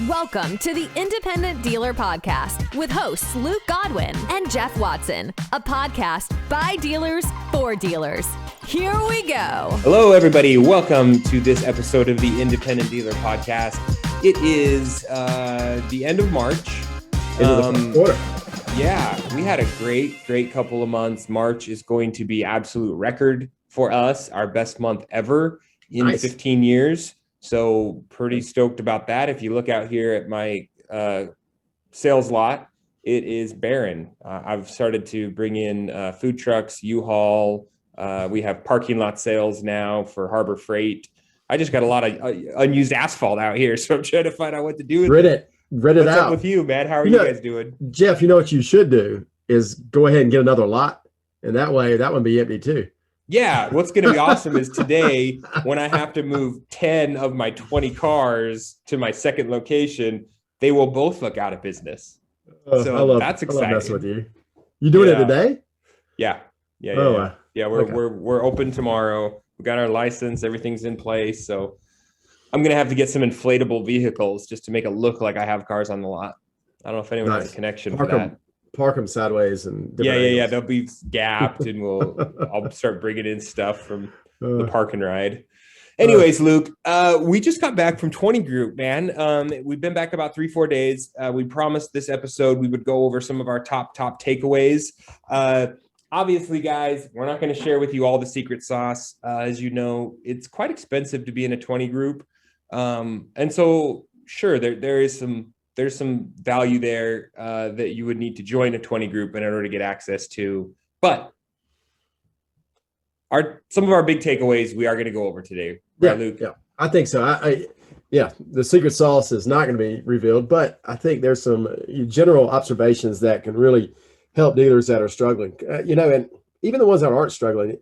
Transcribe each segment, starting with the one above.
Welcome to the Independent Dealer Podcast with hosts Luke Godwin and Jeff Watson, a podcast by dealers for dealers. Here we go. Hello, everybody. Welcome to this episode of the Independent Dealer Podcast. It is the end of March. Into the first quarter. Yeah, we had a great couple of months. March is going to be absolute record for us, our best month ever in 15 years. So pretty stoked about that. If you look out here at my sales lot, it is barren. I've started to bring in food trucks, U-Haul. We have parking lot sales now for Harbor Freight. I just got a lot of unused asphalt out here, so I'm trying to find out what to do with it. Rid it What's out. up with you, man? How are you guys doing? Jeff, you know what you should do is go ahead and get another lot, and that way that one be empty too. Yeah, what's going to be awesome is today when I have to move 10 of my 20 cars to my second location, they will both look out of business. So that's exciting. I love messing with you. You doing it today? Yeah. We're open tomorrow. We got our license. Everything's in place. So I'm going to have to get some inflatable vehicles just to make it look like I have cars on the lot. I don't know if anyone has a connection for that. Park them sideways and yeah. They'll be gapped, and I'll start bringing in stuff from the park and ride. Anyways, Luke, we just got back from 20 group, man. We've been back about 3-4 days. We promised this episode we would go over some of our top takeaways. Obviously, guys, we're not going to share with you all the secret sauce. As you know, it's quite expensive to be in a 20 group, and so sure, there's some value there that you would need to join a 20 group in order to get access to. But some of our big takeaways we are going to go over today. Right, Luke? Yeah, I think so. The secret sauce is not going to be revealed, but I think there's some general observations that can really help dealers that are struggling. And even the ones that aren't struggling,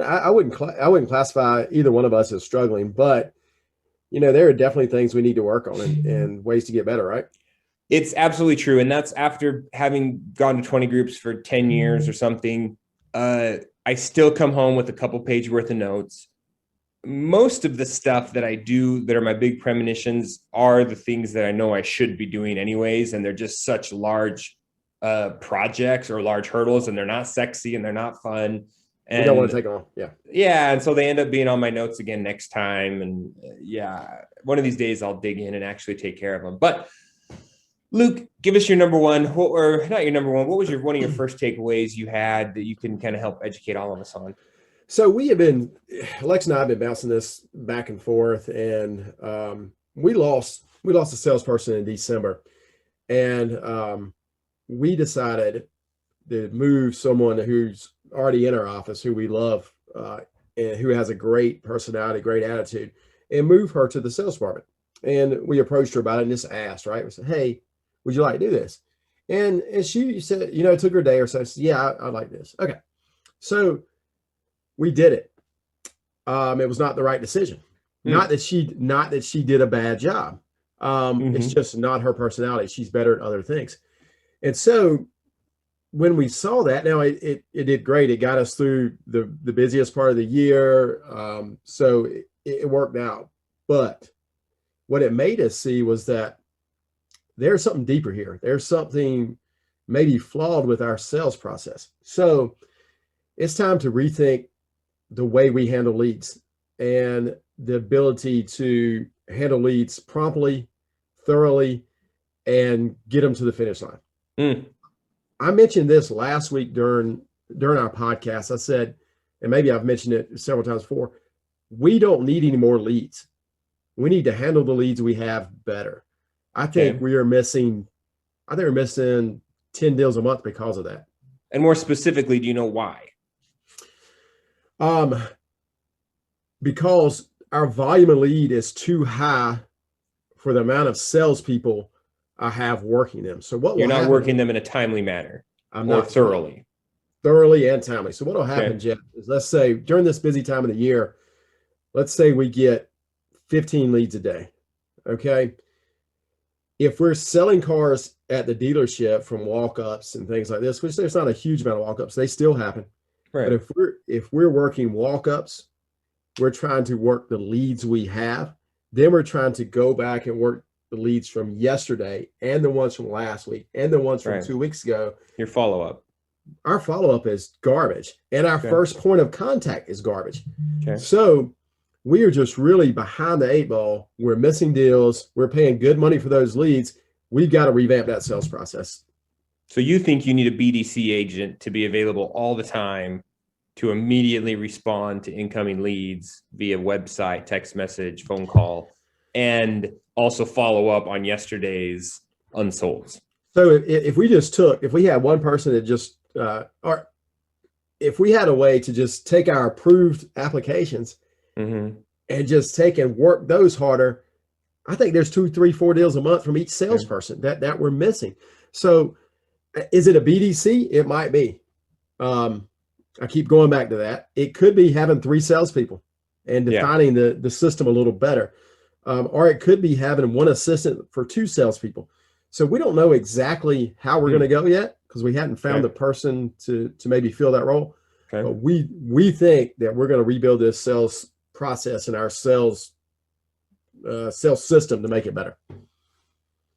I wouldn't classify either one of us as struggling, but there are definitely things we need to work on and ways to get better, right? It's absolutely true. And that's after having gone to 20 groups for 10 years or something. I still come home with a couple page worth of notes. Most of the stuff that I do that are my big premonitions are the things that I know I should be doing anyways. And they're just such large projects or large hurdles, and they're not sexy and they're not fun. And you don't want to take on. Yeah. And so they end up being on my notes again next time. And one of these days I'll dig in and actually take care of them. But Luke, give us your number one, or not your number one. What was one of your first takeaways you had that you can kind of help educate all of us on? So Lex and I have been bouncing this back and forth, and we lost a salesperson in December, and we decided to move someone who's already in our office, who we love, and who has a great personality, great attitude, and move her to the sales department. And we approached her about it and just asked, right? We said, hey, would you like to do this? And she said, it took her a day or so. She said, yeah, I like this. Okay. So we did it. It was not the right decision. Not that she did a bad job. It's just not her personality. She's better at other things. And so when we saw that, now it did great. It got us through the busiest part of the year. So it worked out. But what it made us see was that there's something deeper here. There's something maybe flawed with our sales process. So it's time to rethink the way we handle leads and the ability to handle leads promptly, thoroughly, and get them to the finish line. I mentioned this last week during our podcast. I said, and maybe I've mentioned it several times before, we don't need any more leads. We need to handle the leads we have better. I think we're missing 10 deals a month because of that. And more specifically, do you know why? Because our volume of lead is too high for the amount of salespeople I have working them. So what you're not working them in a timely manner, not thoroughly and timely. So what will happen, Jeff, is let's say during this busy time of the year, let's say we get 15 leads a day. Okay. If we're selling cars at the dealership from walk-ups and things like this, which there's not a huge amount of walk-ups, they still happen. Right. But if we're working walk-ups, we're trying to work the leads we have. Then we're trying to go back and work the leads from yesterday and the ones from last week and the ones from 2 weeks ago. Your follow-up. Our follow-up is garbage, and our first point of contact is garbage. Okay. So we are just really behind the 8 ball. We're missing deals. We're paying good money for those leads. We've got to revamp that sales process. So you think you need a BDC agent to be available all the time to immediately respond to incoming leads via website, text message, phone call, and also follow up on yesterday's unsolds. So if we had one person that just, or if we had a way to just take our approved applications and just take and work those harder, I think there's 2, 3, 4 deals a month from each salesperson that we're missing. So is it a BDC? It might be. I keep going back to that. It could be having 3 salespeople and defining the system a little better. Or it could be having 1 assistant for 2 salespeople. So we don't know exactly how we're going to go yet because we hadn't found the person to maybe fill that role. Okay. But we think that we're going to rebuild this sales process and our sales system to make it better.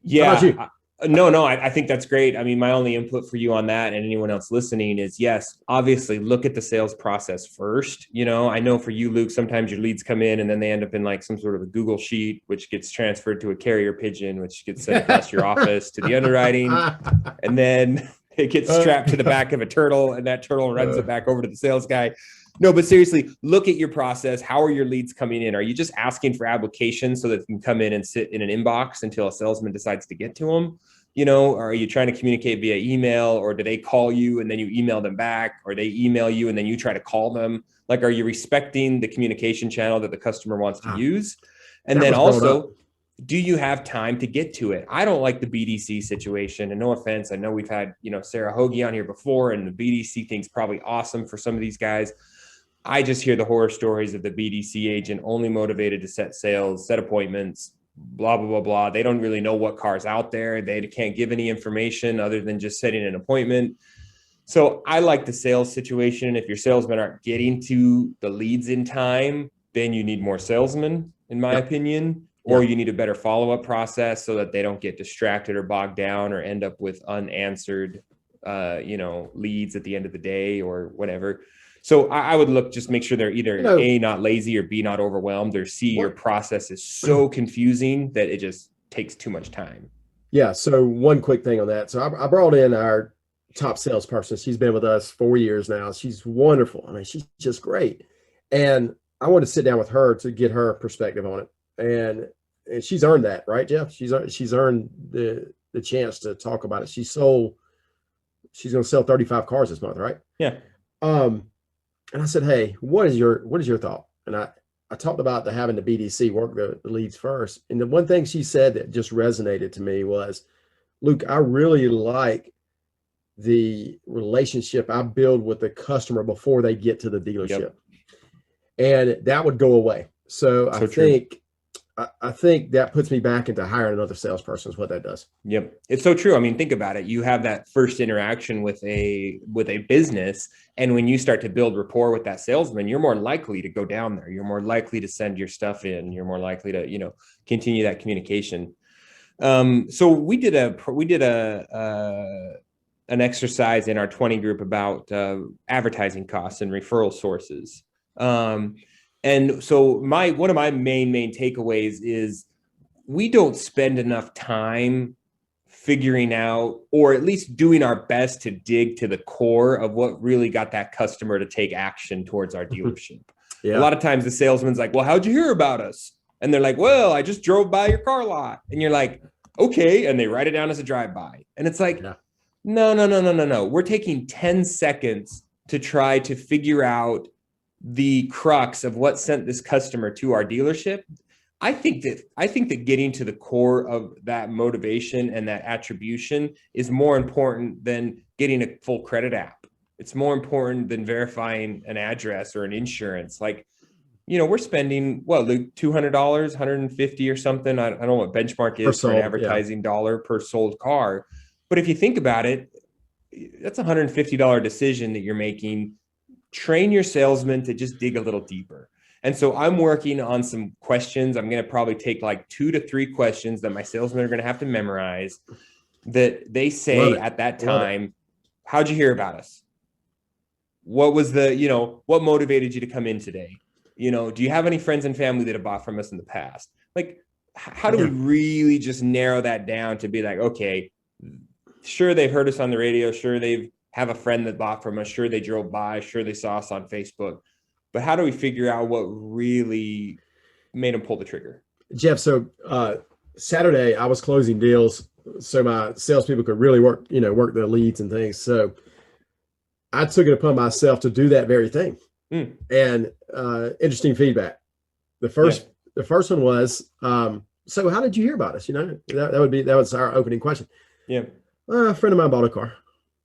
Yeah. How about you? No, I think that's great. I mean, my only input for you on that and anyone else listening is, yes, obviously look at the sales process first. You know, I know for you, Luke, sometimes your leads come in and then they end up in like some sort of a Google sheet, which gets transferred to a carrier pigeon, which gets sent across your office to the underwriting. And then it gets strapped to the back of a turtle and that turtle runs it back over to the sales guy. No, but seriously, look at your process. How are your leads coming in? Are you just asking for applications so that they can come in and sit in an inbox until a salesman decides to get to them? You know, or are you trying to communicate via email, or do they call you and then you email them back, or they email you and then you try to call them? Like, are you respecting the communication channel that the customer wants to use? And then also, do you have time to get to it? I don't like the BDC situation, and no offense. I know we've had, Sarah Hoagie on here before, and the BDC thing's probably awesome for some of these guys. I just hear the horror stories of the BDC agent only motivated to set sales, set appointments, blah, blah, blah, blah. They don't really know what car's out there. They can't give any information other than just setting an appointment. So I like the sales situation. If your salesmen aren't getting to the leads in time, then you need more salesmen, in my opinion, or you need a better follow-up process so that they don't get distracted or bogged down or end up with unanswered, leads at the end of the day or whatever. So I would just make sure they're either A, not lazy, or B, not overwhelmed, or C, your process is so confusing that it just takes too much time. Yeah. So one quick thing on that. So I brought in our top salesperson. She's been with us 4 years now. She's wonderful. I mean, she's just great. And I wanted to sit down with her to get her perspective on it. And she's earned that, right, Jeff? She's earned the chance to talk about it. She's going to sell 35 cars this month, right? Yeah. And I said, hey, what is your thought? And I talked about having the BDC work the leads first. And the one thing she said that just resonated to me was, Luke, I really like the relationship I build with the customer before they get to the dealership. And that would go away. So I think that puts me back into hiring another salesperson is what that does. Yep. It's so true. I mean, think about it. You have that first interaction with a business. And when you start to build rapport with that salesman, you're more likely to go down there. You're more likely to send your stuff in. You're more likely to, continue that communication. So we did an exercise in our 20 group about advertising costs and referral sources. And so one of my main takeaways is we don't spend enough time figuring out, or at least doing our best to dig to the core of what really got that customer to take action towards our dealership. A lot of times the salesman's like, well, how'd you hear about us? And they're like, well, I just drove by your car lot. And you're like, okay. And they write it down as a drive-by. And it's like, no. We're taking 10 seconds to try to figure out the crux of what sent this customer to our dealership. I think that getting to the core of that motivation and that attribution is more important than getting a full credit app. It's more important than verifying an address or an insurance. Like, we're spending Luke, $200, $150 or something. I don't know what benchmark is for an advertising dollar per sold car. But if you think about it, that's a $150 decision that you're making. Train your salesman to just dig a little deeper. And so I'm working on some questions. I'm going to probably take like 2 to 3 questions that my salesmen are going to have to memorize that they say at that time, how'd you hear about us? What was what motivated you to come in today? Do you have any friends and family that have bought from us in the past? Like, how do we really just narrow that down to be like, okay, sure, they've heard us on the radio. Sure, they have a friend that bought from us. Sure, they drove by. Sure, they saw us on Facebook. But how do we figure out what really made them pull the trigger? Jeff, so Saturday I was closing deals so my salespeople could really work the leads and things. So I took it upon myself to do that very thing. And interesting feedback. The first one was, so how did you hear about us? That was our opening question. Yeah. A friend of mine bought a car.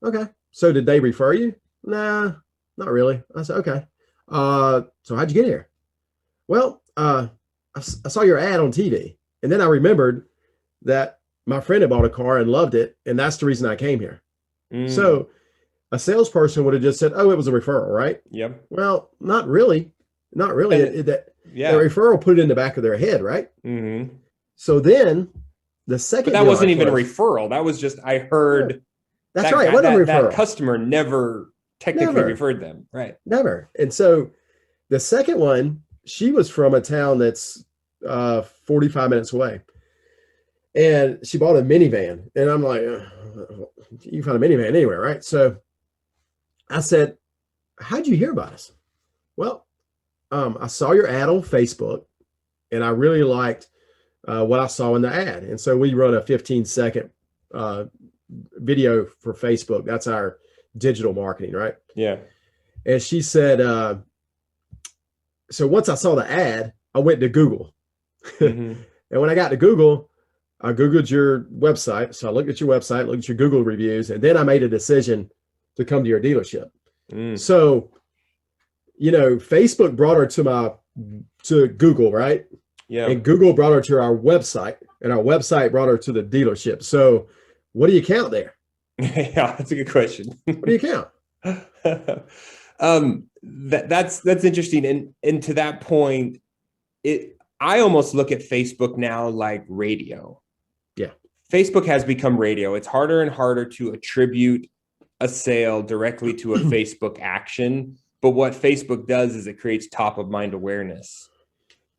Okay. So did they refer you? Nah, not really. I said, okay. So how'd you get here? Well, I saw your ad on TV, and then I remembered that my friend had bought a car and loved it. And that's the reason I came here. So a salesperson would have just said, oh, it was a referral, right? Yep. Well, not really. Not really. The referral put it in the back of their head, right? Mm-hmm. So then the second, but that wasn't even a referral. That was just, I heard. That's right. It wasn't a referral. That customer never technically referred them. Right. Never. And so the second one, she was from a town that's 45 minutes away. And she bought a minivan. And I'm like, you can find a minivan anywhere, right? So I said, how'd you hear about us? Well, I saw your ad on Facebook, and I really liked what I saw in the ad. And so we run a 15-second video for Facebook. That's our digital marketing, right? Yeah. And she said, so once I saw the ad, I went to Google. And when I got to Google, I Googled your website. So I looked at your website, looked at your Google reviews, and then I made a decision to come to your dealership. So, Facebook brought her to Google, right? Yeah. And Google brought her to our website, and our website brought her to the dealership. So what do you count there? Yeah, that's a good question. What do you count? That's interesting. And to that point, I almost look at Facebook now like radio. Yeah. Facebook has become radio. It's harder and harder to attribute a sale directly to a Facebook action. But what Facebook does is it creates top of mind awareness.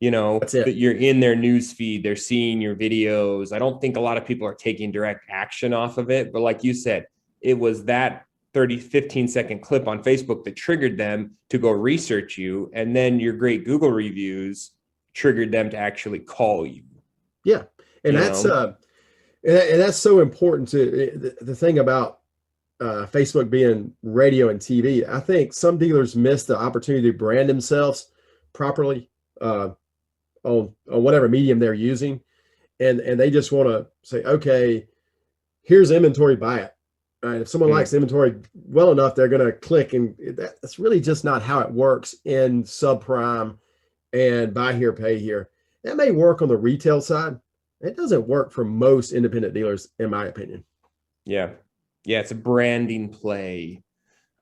That you're in their news feed, they're seeing your videos. I don't think a lot of people are taking direct action off of it. But like you said, it was that 15-second clip on Facebook that triggered them to go research you. And then your great Google reviews triggered them to actually call you. Yeah. And that's so important to the thing about Facebook being radio and TV. I think some dealers miss the opportunity to brand themselves properly on whatever medium they're using. And they just want to say, okay, here's inventory, buy it. If someone likes inventory well enough, they're going to click. And that's really just not how it works in subprime and buy here, pay here. That may work on the retail side. It doesn't work for most independent dealers, in my opinion. Yeah. Yeah, it's a branding play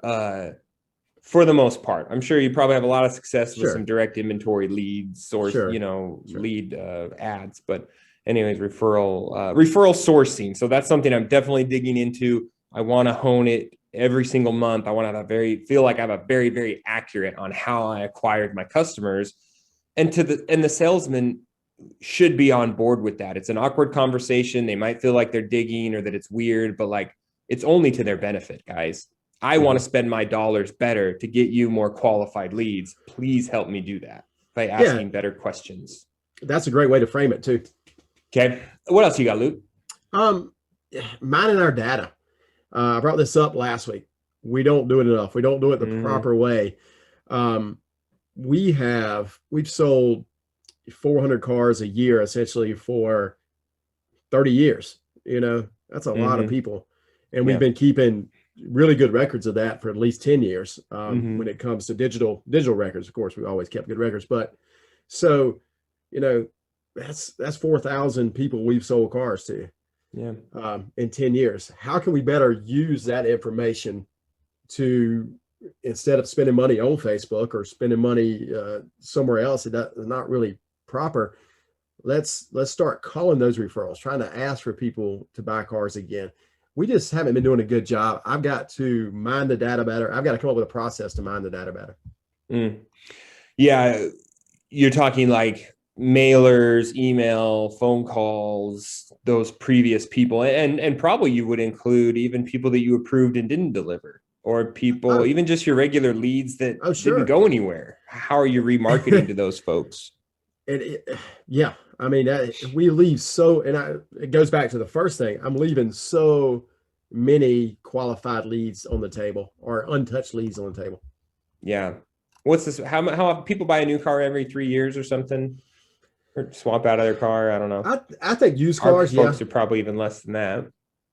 for the most part. I'm sure you probably have a lot of success with some direct inventory leads or, lead ads. But anyways, referral sourcing. So that's something I'm definitely digging into. I want to hone it every single month. I want to feel like I have a very, very accurate on how I acquired my customers. And the salesman should be on board with that. It's an awkward conversation. They might feel like they're digging or that it's weird, but like, it's only to their benefit, guys. I want to spend my dollars better to get you more qualified leads. Please help me do that by asking better questions. That's a great way to frame it too. Okay. What else you got, Luke? Mining our data. I brought this up last week. We don't do it enough. We don't do it the proper way. We've sold 400 cars a year, essentially for 30 years. That's a lot of people. And we've been keeping really good records of that for at least 10 years. When it comes to digital records, of course, we always kept good records, but so, that's 4,000 people we've sold cars to in 10 years. How can we better use that information to instead of spending money on Facebook or spending money somewhere else, it's not really proper. Let's start calling those referrals, trying to ask for people to buy cars again. We just haven't been doing a good job. I've got to mine the data better. I've got to come up with a process to mine the data better. Yeah, you're talking like mailers, email, phone calls, those previous people, and probably you would include even people that you approved and didn't deliver, or people, even just your regular leads that didn't go anywhere. How are you remarketing to those folks? Yeah, I mean, we leave it goes back to the first thing. I'm leaving so many qualified leads on the table, or untouched leads on the table. Yeah. What's this? How people buy a new car every 3 years or something, or swap out of their car? I don't know. I think used cars, folks are probably even less than that.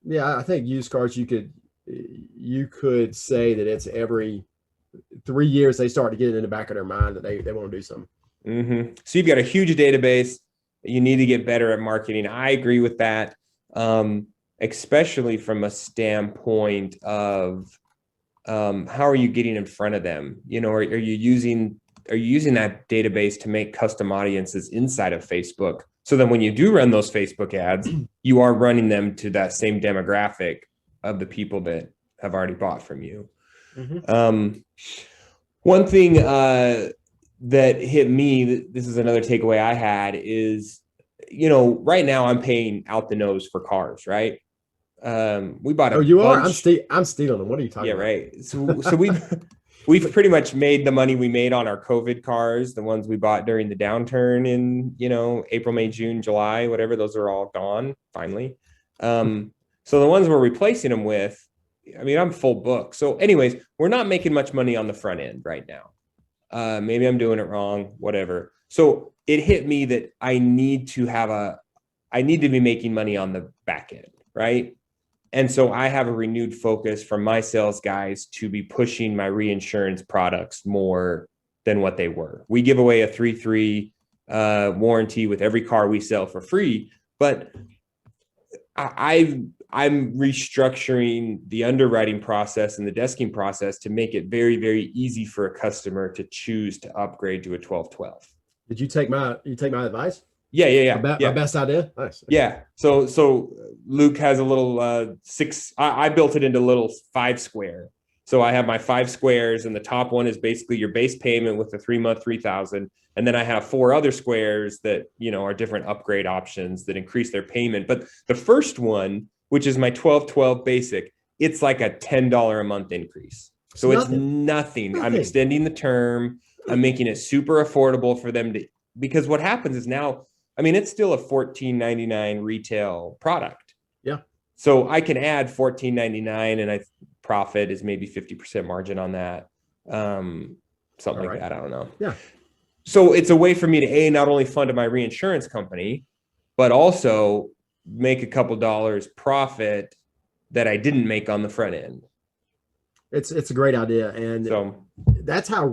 Yeah, I think used cars, you could say that it's every 3 years they start to get it in the back of their mind that they want to do something. So you've got a huge database. You need to get better at marketing. I agree with that, especially from a standpoint of how are you getting in front of them? You know, are you using that database to make custom audiences inside of Facebook? So then when you do run those Facebook ads, you are running them to that same demographic of the people that have already bought from you. One thing that hit me, this is another takeaway I had, is, you know, right now I'm paying out the nose for cars, right? We bought a bunch. I'm stealing them. What are you talking about? Yeah, right. So we've pretty much made the money we made on our COVID cars, the ones we bought during the downturn in, you know, April, May, June, July, whatever. Those are all gone finally. So the ones we're replacing them with, I mean, I'm full book. So anyways, we're not making much money on the front end right now. Maybe I'm doing it wrong, whatever. So it hit me that I need to be making money on the back end, right? And so I have a renewed focus from my sales guys to be pushing my reinsurance products more than what they were. We give away a 3-3 warranty with every car we sell for free, but I'm restructuring the underwriting process and the desking process to make it very, very easy for a customer to choose to upgrade to a 1212. Did you take my advice? Yeah. My best idea. Nice. Yeah. So Luke has a little 6. I built it into a little 5 square. So I have my 5 squares, and the top one is basically your base payment with the 3-month 3,000. And then I have 4 other squares that, you know, are different upgrade options that increase their payment. But the first one, which is my 1212 basic, it's like a $10 a month increase. So it's nothing. I'm extending the term. I'm making it super affordable for them because what happens is now, I mean, it's still a $14.99 retail product. Yeah. So I can add $14.99 and profit is maybe 50% margin on that. Something like that. I don't know. Yeah. So it's a way for me to not only fund my reinsurance company, but also make a couple dollars profit that I didn't make on the front end. It's a great idea. And so that's how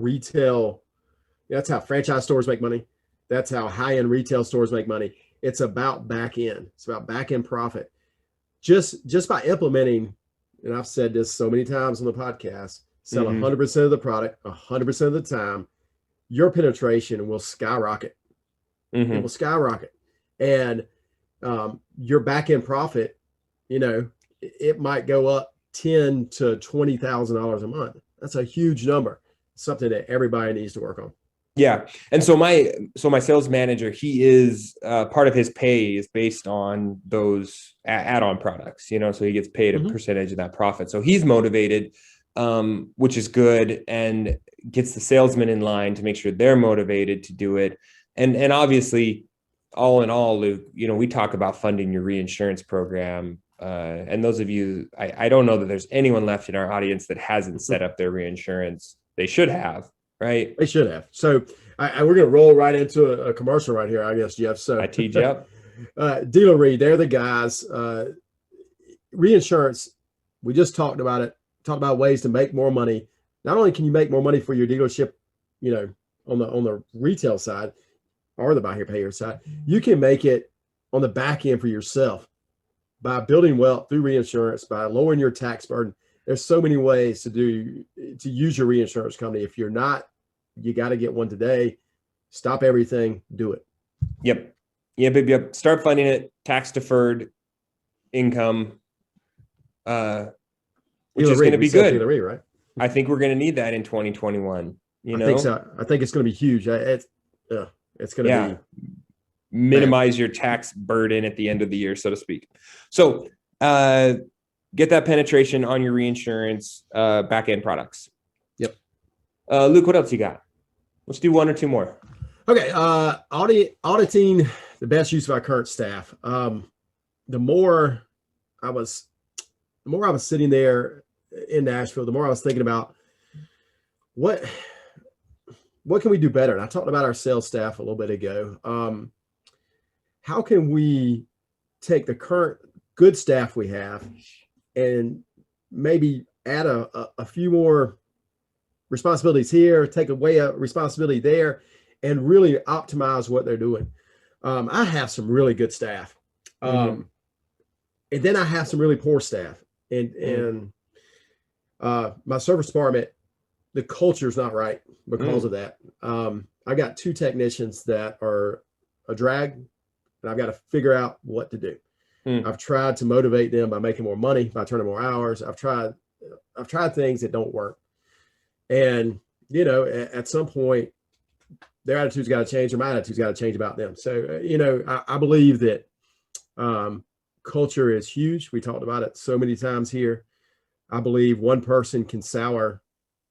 franchise stores make money. That's how high-end retail stores make money. It's about back end. It's about back end profit. Just by implementing, and I've said this so many times on the podcast, sell 100% of the product 100% of the time, your penetration will skyrocket. It will skyrocket. And your back end profit, you know, it might go up $10,000 to $20,000 a month. That's a huge number. Something that everybody needs to work on. Yeah. And so my sales manager, he is part of his pay is based on those add-on products, you know, so he gets paid a percentage of that profit. So he's motivated, which is good, and gets the salesman in line to make sure they're motivated to do it. And obviously, all in all, Luke, you know, we talk about funding your reinsurance program. And those of you, I don't know that there's anyone left in our audience that hasn't set up their reinsurance. They should have. Right. They should have. So we're going to roll right into a commercial right here, I guess, Jeff. So I teed you up. Dealer Read, they're the guys. Reinsurance, we just talked about it, talked about ways to make more money. Not only can you make more money for your dealership, you know, on the retail side or the buy here, pay here side, you can make it on the back end for yourself by building wealth through reinsurance, by lowering your tax burden. there's so many ways to use your reinsurance company. If you're not, you got to get one today. Stop everything, do it. Yep. Start funding it, tax deferred income, which is going to be good. Dealer Re, right? I think we're going to need that in 2021. I think so. I think it's going to be huge. It's going to be minimize your tax burden at the end of the year, so to speak. So get that penetration on your reinsurance back end products. Yep. Luke, what else you got? Let's do one or two more. Okay. Auditing the best use of our current staff. The more I was sitting there in Nashville, the more I was thinking about what can we do better? And I talked about our sales staff a little bit ago. How can we take the current good staff we have and maybe add a few more responsibilities here, take away a responsibility there, and really optimize what they're doing. I have some really good staff. And then I have some really poor staff. And my service department, the culture is not right because of that. I got 2 technicians that are a drag, and I've got to figure out what to do. I've tried to motivate them by making more money, by turning more hours. I've tried things that don't work. And, at some point, their attitude's got to change, or my attitude's got to change about them. So, I believe that culture is huge. We talked about it so many times here. I believe one person can sour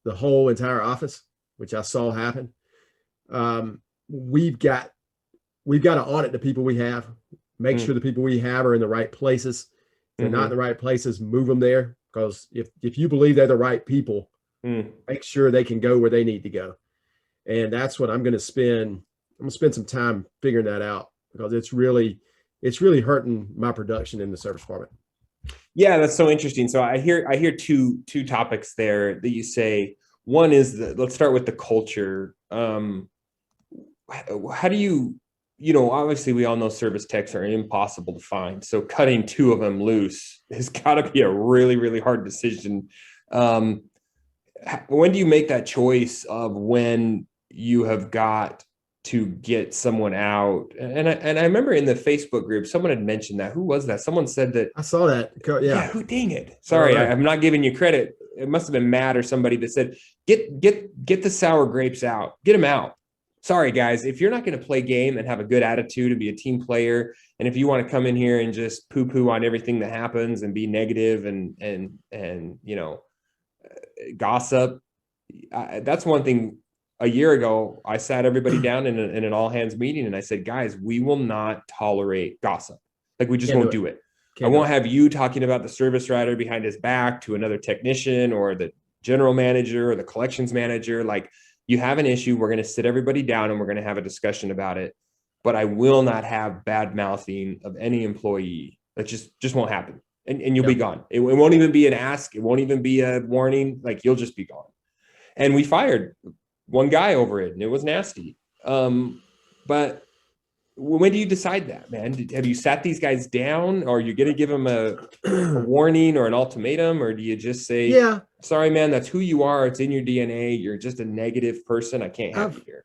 the whole entire office, which I saw happen. We've got to audit the people we have, make sure the people we have are in the right places. If they're not in the right places, move them there. Because if you believe they're the right people, make sure they can go where they need to go. And that's what I'm going to spend. I'm going to spend some time figuring that out, because it's really hurting my production in the service department. Yeah, that's so interesting. So I hear two topics there that you say. One is let's start with the culture. How do you, obviously we all know service techs are impossible to find. So cutting 2 of them loose has got to be a really, really hard decision. When do you make that choice of when you have got to get someone out? And I remember in the Facebook group, someone had mentioned that. Who was that? Someone said that. I saw that. Yeah. Who, dang it. Sorry. I'm not giving you credit. It must've been Matt or somebody that said, get the sour grapes out, get them out. Sorry guys, if you're not going to play game and have a good attitude and be a team player, and if you want to come in here and just poo-poo on everything that happens and be negative and gossip, that's one thing. A year ago, I sat everybody down in an all hands meeting, and I said, guys, we will not tolerate gossip. Like, we just won't do it. I won't have you talking about the service writer behind his back to another technician or the general manager or the collections manager. Like, you have an issue, we're going to sit everybody down and we're going to have a discussion about it. But I will not have bad mouthing of any employee. That just won't happen. And you'll be gone. It won't even be an ask. It won't even be a warning. Like, you'll just be gone. And we fired one guy over it, and it was nasty. But when do you decide that, man? Have you sat these guys down, or are you going to give them a warning or an ultimatum, or do you just say, yeah, sorry, man, that's who you are. It's in your DNA. You're just a negative person. I can't have you here.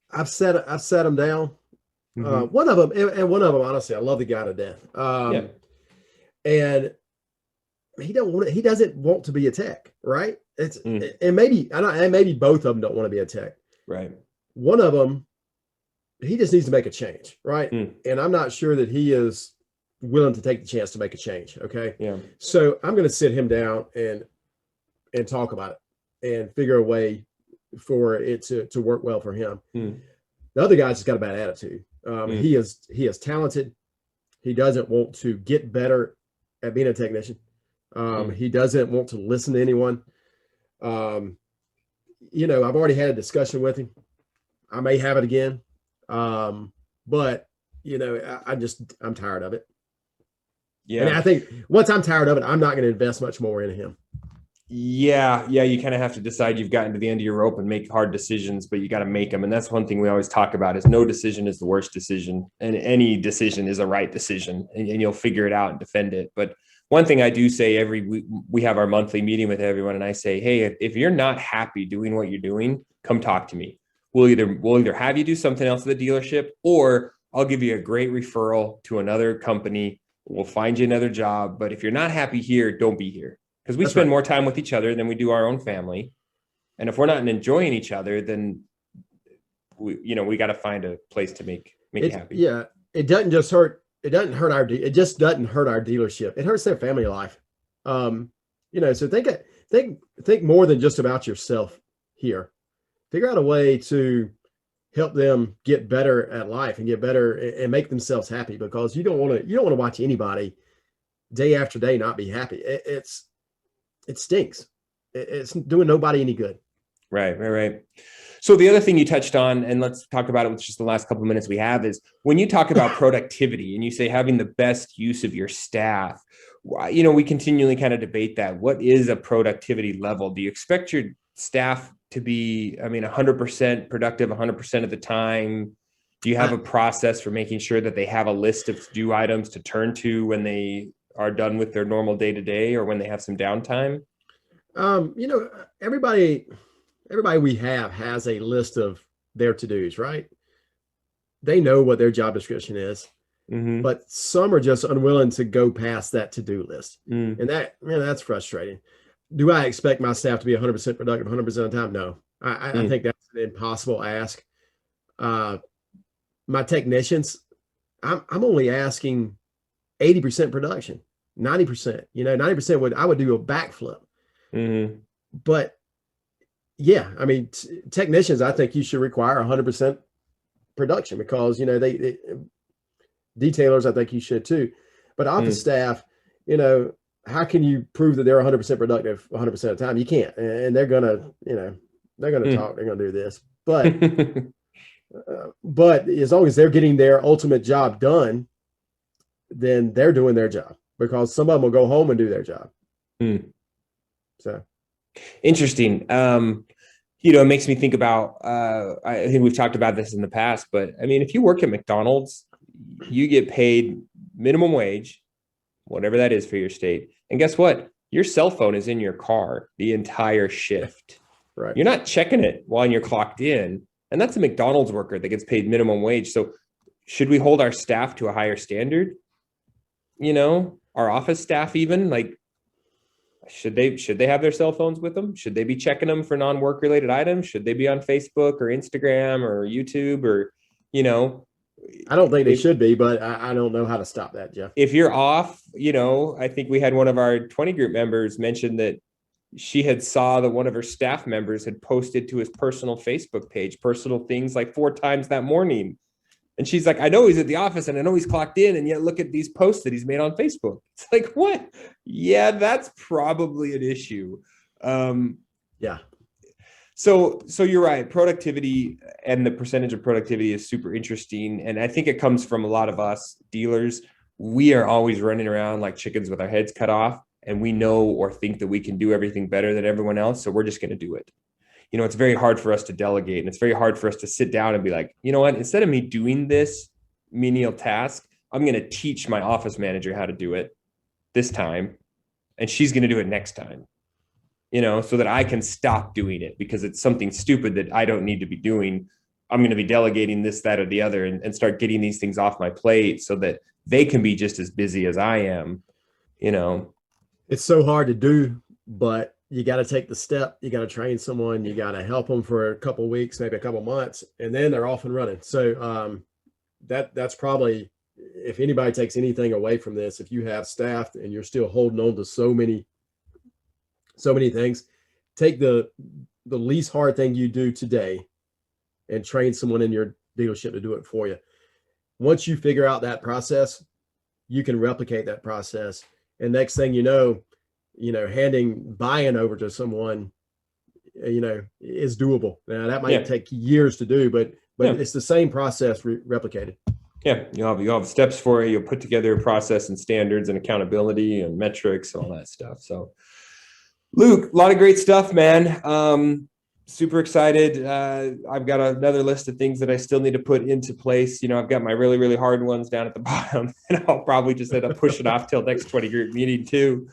I've sat them down. One of them, and one of them, honestly, I love the guy to death. And he doesn't want to be a tech, right? And maybe both of them don't want to be a tech. Right. One of them, he just needs to make a change, right? And I'm not sure that he is willing to take the chance to make a change. Okay. Yeah. So I'm going to sit him down and talk about it and figure a way for it to work well for him. The other guy's just got a bad attitude. He is talented. He doesn't want to get better at being a technician. He doesn't want to listen to anyone. I've already had a discussion with him. I may have it again. But I'm tired of it. Yeah. And I think once I'm tired of it, I'm not going to invest much more into him. Yeah. You kind of have to decide you've gotten to the end of your rope and make hard decisions, but you got to make them. And that's one thing we always talk about is no decision is the worst decision, and any decision is a right decision, and you'll figure it out and defend it. But one thing I do say every week, we have our monthly meeting with everyone, and I say, hey, if you're not happy doing what you're doing, come talk to me. We'll either have you do something else at the dealership, or I'll give you a great referral to another company. We'll find you another job. But if you're not happy here, don't be here, because we spend more time with each other than we do our own family. And if we're not enjoying each other, then we got to find a place to make it happy. Yeah. It doesn't just hurt. It doesn't hurt it just doesn't hurt our dealership. It hurts their family life. So think more than just about yourself here. Figure out a way to help them get better at life and get better and make themselves happy, because you don't want to watch anybody day after day not be happy. It stinks. It's doing nobody any good. Right. So the other thing you touched on, and let's talk about it with just the last couple of minutes we have, is when you talk about productivity and you say having the best use of your staff, we continually kind of debate that. What is a productivity level? Do you expect your staff to be, 100% productive 100% of the time? Do you have a process for making sure that they have a list of to-do items to turn to when they are done with their normal day-to-day, or when they have some downtime? Everybody we have has a list of their to-dos, right? They know what their job description is, but some are just unwilling to go past that to-do list. And that's frustrating. Do I expect my staff to be 100% productive 100% of the time? No, I think that's an impossible ask. My technicians, I'm only asking 80% production, 90%, 90% I would do a backflip. But yeah, technicians, I think you should require 100% production, because, they detailers, I think you should too. But office staff, how can you prove that they're 100% productive 100% of the time? You can't. And they're going to, talk, they're going to do this, but as long as they're getting their ultimate job done, then they're doing their job, because some of them will go home and do their job. So. Interesting. It makes me think about, I think we've talked about this in the past, but if you work at McDonald's, you get paid minimum wage, whatever that is for your state. And guess what? Your cell phone is in your car the entire shift. Right. You're not checking it while you're clocked in. And that's a McDonald's worker that gets paid minimum wage. So should we hold our staff to a higher standard? Our office staff, even, like, should they have their cell phones with them? Should they be checking them for non-work related items? Should they be on Facebook or Instagram or YouTube or, I don't think they should be, but I don't know how to stop that, Jeff. If you're off, I think we had one of our 20 group members mention that she had saw that one of her staff members had posted to his personal Facebook page, personal things like 4 times that morning. And she's like, I know he's at the office and I know he's clocked in, and yet look at these posts that he's made on Facebook. It's like, what? Yeah, that's probably an issue. Yeah. So you're right. Productivity and the percentage of productivity is super interesting. And I think it comes from a lot of us dealers. We are always running around like chickens with our heads cut off, and we know or think that we can do everything better than everyone else. So we're just going to do it. It's very hard for us to delegate, and it's very hard for us to sit down and be like, you know what, instead of me doing this menial task, I'm going to teach my office manager how to do it this time, and she's going to do it next time, so that I can stop doing it because it's something stupid that I don't need to be doing. I'm going to be delegating this, that, or the other, and start getting these things off my plate so that they can be just as busy as I am. It's so hard to do, but you got to take the step. You got to train someone. You got to help them for a couple of weeks, maybe a couple of months, and then they're off and running. So that's probably, if anybody takes anything away from this, if you have staff and you're still holding on to so many things, take the least hard thing you do today and train someone in your dealership to do it for you. Once you figure out that process, you can replicate that process. And next thing you know, handing buy-in over to someone, is doable. Now that might take years to do, but it's the same process replicated. Yeah. You'll have steps for it. You'll put together a process and standards and accountability and metrics and all that stuff. So Luke, a lot of great stuff, man. super excited. I've got another list of things that I still need to put into place. I've got my really, really hard ones down at the bottom, and I'll probably just end up pushing off till next 20 group meeting too.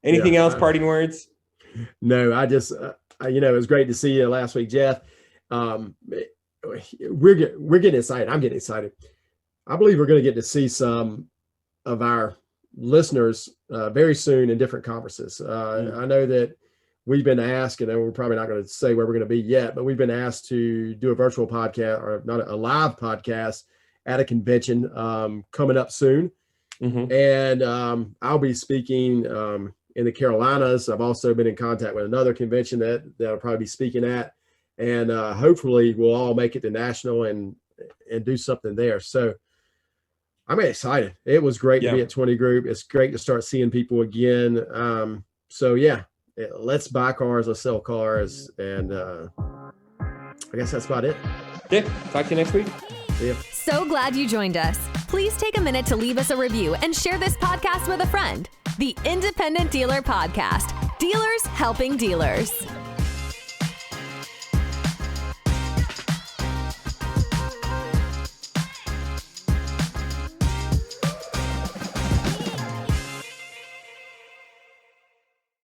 Anything else? Parting words? No, I just, it was great to see you last week, Jeff. We're getting excited. I'm getting excited. I believe we're going to get to see some of our listeners very soon in different conferences. I know that we've been asked, and we're probably not going to say where we're going to be yet, but we've been asked to do a virtual podcast, or not a live podcast, at a convention coming up soon. Mm-hmm. And I'll be speaking in the Carolinas. I've also been in contact with another convention that I'll probably be speaking at, and hopefully we'll all make it to national and do something there. So I'm excited. It was great to be at 20 Group. It's great to start seeing people again. So yeah, let's buy cars, let's sell cars, and I guess that's about it. Yeah, talk to you next week. Yeah. So glad you joined us. Please take a minute to leave us a review and share this podcast with a friend. The Independent Dealer Podcast. Dealers helping dealers.